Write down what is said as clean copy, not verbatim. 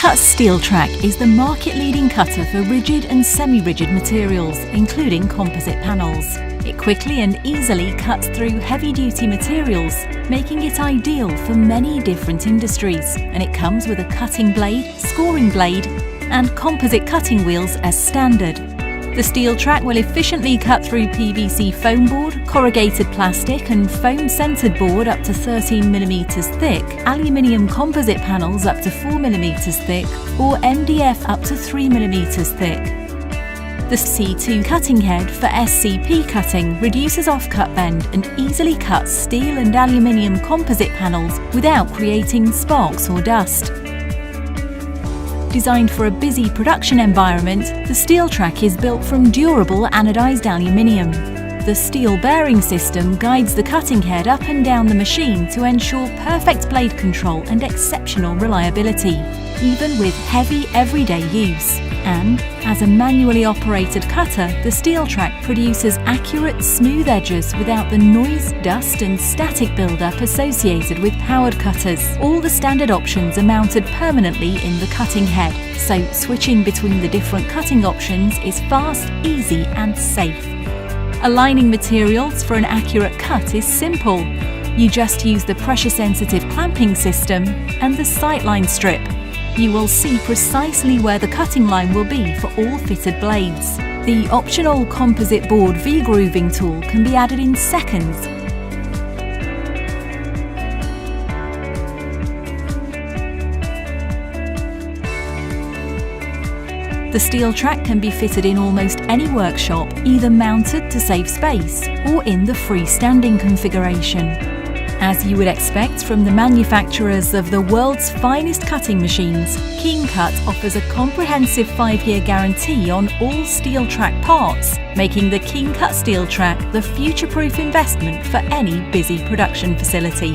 Keencut SteelTrak is the market-leading cutter for rigid and semi-rigid materials, including composite panels. It quickly and easily cuts through heavy-duty materials, making it ideal for many different industries, and it comes with a cutting blade, scoring blade, and composite cutting wheels as standard. The SteelTrak will efficiently cut through PVC foam board, corrugated plastic and foam-centered board up to 13mm thick, aluminium composite panels up to 4mm thick, or MDF up to 3mm thick. The C2 cutting head for SCP cutting reduces off-cut bend and easily cuts steel and aluminium composite panels without creating sparks or dust. Designed for a busy production environment, the SteelTrak is built from durable anodized aluminium. The steel bearing system guides the cutting head up and down the machine to ensure perfect blade control and exceptional reliability, even with heavy everyday use. And, as a manually operated cutter, the SteelTrak produces accurate, smooth edges without the noise, dust and static buildup associated with powered cutters. All the standard options are mounted permanently in the cutting head, so switching between the different cutting options is fast, easy and safe. Aligning materials for an accurate cut is simple. You just use the pressure-sensitive clamping system and the sightline strip. You will see precisely where the cutting line will be for all fitted blades. The optional composite board V-grooving tool can be added in seconds. The SteelTrak can be fitted in almost any workshop, either mounted to save space or in the freestanding configuration. As you would expect from the manufacturers of the world's finest cutting machines, Keencut offers a comprehensive 5-year guarantee on all SteelTrak parts, making the Keencut SteelTrak the future-proof investment for any busy production facility.